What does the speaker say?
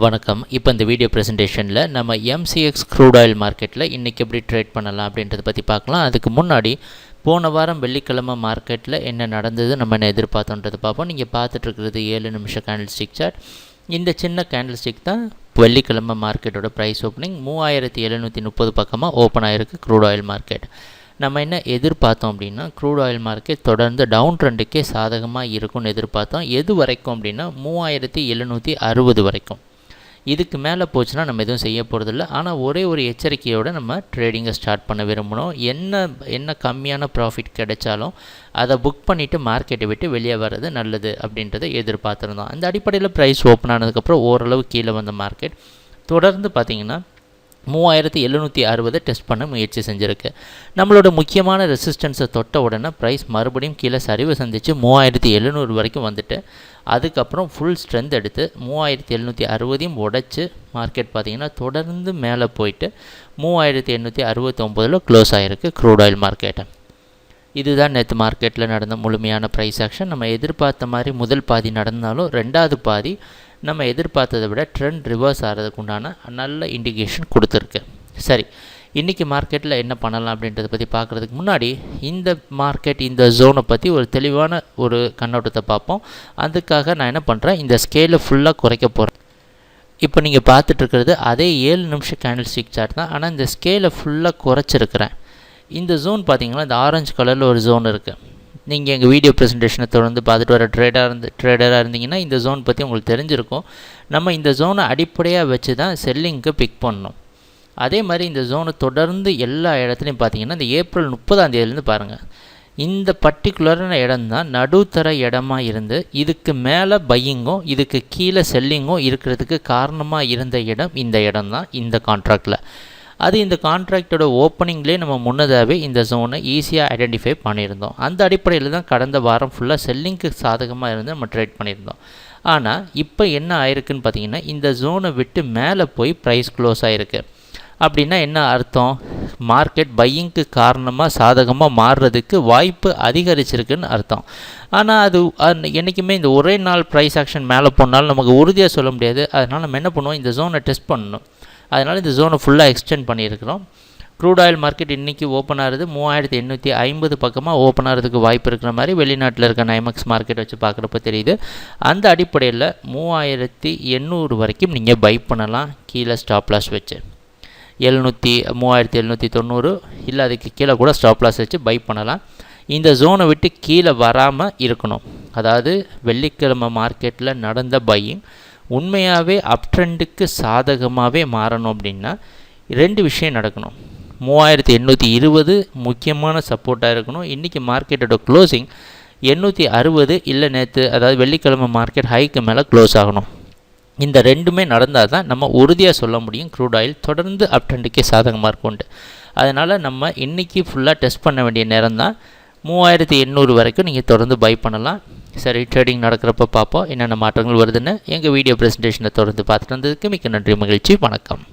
வணக்கம். இப்போ இந்த வீடியோ ப்ரெசன்டேஷனில் நம்ம MCX க்ரூட் ஆயில் மார்க்கெட்டில் இன்றைக்கி எப்படி ட்ரேட் பண்ணலாம் அப்படின்றத பற்றி பார்க்கலாம். அதுக்கு முன்னாடி போன வாரம் வெள்ளிக்கிழமை மார்க்கெட்டில் என்ன நடந்தது, நம்ம என்ன எதிர்பார்த்தோன்றது பார்ப்போம். நீங்கள் பார்த்துட்ருக்கிறது 7 நிமிஷம் கேண்டில் ஸ்டிக் சார்ட். இந்த சின்ன கேண்டில் ஸ்டிக் தான் வெள்ளிக்கிழமை மார்க்கெட்டோட ப்ரைஸ் ஓப்பனிங் 3730 பக்கமாக ஓப்பன் ஆகிருக்கு க்ரூட் ஆயில் மார்க்கெட். நம்ம என்ன எதிர்பார்த்தோம் அப்படின்னா, க்ரூட் ஆயில் மார்க்கெட் தொடர்ந்து டவுன் ட்ரெண்டுக்கே சாதகமாக இருக்கும்னு எதிர்பார்த்தோம். எது வரைக்கும் அப்படின்னா 3760 வரைக்கும். இதுக்கு மேலே போச்சுன்னா நம்ம எதுவும் செய்ய போகிறதில்ல. ஆனால் ஒரே ஒரு எச்சரிக்கையோடு நம்ம ட்ரேடிங்கை ஸ்டார்ட் பண்ண விரும்பணும். என்ன கம்மியான ப்ராஃபிட் கிடைச்சாலும் அதை புக் பண்ணிவிட்டு மார்க்கெட்டை விட்டு வெளியே வர்றது நல்லது அப்படின்றத எதிர்பார்த்துருந்தோம். அந்த அடிப்படையில் ப்ரைஸ் ஓப்பன் ஆனதுக்கப்புறம் ஓரளவு கீழே வந்த மார்க்கெட் தொடர்ந்து பார்த்திங்கன்னா 3760 டெஸ்ட் பண்ண முயற்சி செஞ்சுருக்கு. நம்மளோட முக்கியமான ரெசிஸ்டன்ஸை தொட்ட உடனே ப்ரைஸ் மறுபடியும் கீழே சரிவு சந்தித்து 3700 வரைக்கும் வந்துட்டு அதுக்கப்புறம் ஃபுல் ஸ்ட்ரென்த் எடுத்து 3760 உடைச்சி மார்க்கெட் பார்த்திங்கன்னா தொடர்ந்து மேலே போயிட்டு 3869 க்ளோஸ் ஆகிருக்கு க்ரூட் ஆயில் மார்க்கெட்டை. இதுதான் நேற்று மார்க்கெட்டில் நடந்த முழுமையான ப்ரைஸ் ஆக்ஷன். நம்ம எதிர்பார்த்த மாதிரி முதல் பாதி நடந்தாலும் ரெண்டாவது பாதி நம்ம எதிர்பார்த்ததை விட ட்ரெண்ட் ரிவர்ஸ் ஆகிறதுக்கு உண்டான நல்ல இண்டிகேஷன் கொடுத்துருக்கு. சரி, இன்றைக்கி மார்க்கெட்டில் என்ன பண்ணலாம் அப்படின்றத பற்றி பார்க்குறதுக்கு முன்னாடி இந்த மார்க்கெட் இந்த ஜோனை பற்றி ஒரு தெளிவான ஒரு கண்ணோட்டத்தை பார்ப்போம். அதுக்காக நான் என்ன பண்ணுறேன், இந்த ஸ்கேலை ஃபுல்லாக குறைக்க போகிறேன். இப்போ நீங்கள் பார்த்துட்ருக்கிறது அதே 7 நிமிஷம் கேண்டில் ஸ்டிக் சார்ட் தான், ஆனால் இந்த ஸ்கேலை ஃபுல்லாக குறைச்சிருக்கிறேன். இந்த ஜோன் பார்த்திங்கன்னா இந்த ஆரஞ்சு கலரில் ஒரு ஜோன் இருக்குது. நீங்கள் எங்கள் வீடியோ ப்ரெசன்டேஷனை தொடர்ந்து பார்த்துட்டு வர ட்ரேடராக இருந்தீங்கன்னா இந்த ஜோன் பற்றி உங்களுக்கு தெரிஞ்சிருக்கும். நம்ம இந்த ஜோனை அடிப்படையாக வச்சு தான் செல்லிங்க்கு பிக் பண்ணணும். அதே மாதிரி இந்த ஜோனை தொடர்ந்து எல்லா இடத்துலையும் பார்த்திங்கன்னா இந்த ஏப்ரல் 30 பாருங்கள், இந்த பர்டிகுலரான இடம் தான் நடுத்தர இடமா இருந்து இதுக்கு மேலே பையிங்கும் இதுக்கு கீழே செல்லிங்கும் இருக்கிறதுக்கு காரணமாக இருந்த இடம் இந்த இடம் தான் இந்த கான்ட்ராக்டில். அது இந்த கான்ட்ராக்டோட ஓப்பனிங்லேயே நம்ம முன்னதாகவே இந்த ஜோனை ஈஸியாக ஐடென்டிஃபை பண்ணியிருந்தோம். அந்த அடிப்படையில் தான் கடந்த வாரம் ஃபுல்லாக செல்லிங்க்கு சாதகமாக இருந்து நம்ம ட்ரேட் பண்ணியிருந்தோம். ஆனால் இப்போ என்ன ஆயிருக்குன்னு பார்த்தீங்கன்னா, இந்த ஜோனை விட்டு மேலே போய் ப்ரைஸ் க்ளோஸ் ஆகிருக்கு. அப்படின்னா என்ன அர்த்தம், மார்க்கெட் பையிங்க்கு காரணமாக சாதகமாக மாறுறதுக்கு வாய்ப்பு அதிகரிச்சிருக்குன்னு அர்த்தம். ஆனால் அது என்றைக்குமே இந்த ஒரே நாள் ப்ரைஸ் ஆக்ஷன் மேலே போனாலும் நமக்கு உறுதியாக சொல்ல முடியாது. அதனால் நம்ம என்ன பண்ணுவோம், இந்த ஜோனை டெஸ்ட் பண்ணணும். அதனால் இந்த ஜோனை ஃபுல்லாக எக்ஸ்டெண்ட் பண்ணியிருக்கிறோம். க்ரூட் ஆயில் மார்க்கெட் இன்றைக்கி ஓப்பன் ஆகிறது 3850 பக்கமாக ஓப்பன் ஆகிறதுக்கு வாய்ப்பு இருக்கிற மாதிரி வெளிநாட்டில் இருக்க NYMEX மார்க்கெட் வச்சு பார்க்குறப்ப தெரியுது. அந்த அடிப்படையில் 3800 வரைக்கும் நீங்கள் பை பண்ணலாம் கீழே ஸ்டாப் லாஸ் வச்சு. 3790 இல்லை அதுக்கு கீழே கூட ஸ்டாப் லாஸ் வச்சு பை பண்ணலாம். இந்த ஜோனை விட்டு கீழே வராமல் இருக்கணும். அதாவது வெள்ளிக்கிழமை மார்க்கெட்டில் நடந்த பையிங் உண்மையாகவே அப் ட்ரெண்டுக்கு சாதகமாகவே மாறணும் அப்படின்னா 2 விஷயம் நடக்கணும். 3820 முக்கியமான சப்போர்ட்டாக இருக்கணும். இன்றைக்கி மார்க்கெட்டோட க்ளோசிங் 860 இல்லை நேற்று அதாவது வெள்ளிக்கிழமை மார்க்கெட் ஹைக்கு மேலே க்ளோஸ் ஆகணும். இந்த ரெண்டுமே நடந்தால் தான் நம்ம உறுதியாக சொல்ல முடியும் க்ரூட் ஆயில் தொடர்ந்து அப் ட்ரெண்டுக்கே சாதகமாக இருக்கும்ட்டு. அதனால் நம்ம இன்றைக்கி ஃபுல்லாக டெஸ்ட் பண்ண வேண்டிய நேரம் தான் 3800 வரைக்கும் நீங்கள் தொடர்ந்து பை பண்ணலாம். சரி, ட்ரேடிங் நடக்கிறப்ப பார்ப்போம் என்னென்ன மாற்றங்கள் வருதுன்னு. எங்கள் வீடியோ ப்ரெசன்டேஷனை தொடர்ந்து பார்த்துட்டு வந்ததுக்கு மிக்க நன்றி, மகிழ்ச்சி, வணக்கம்.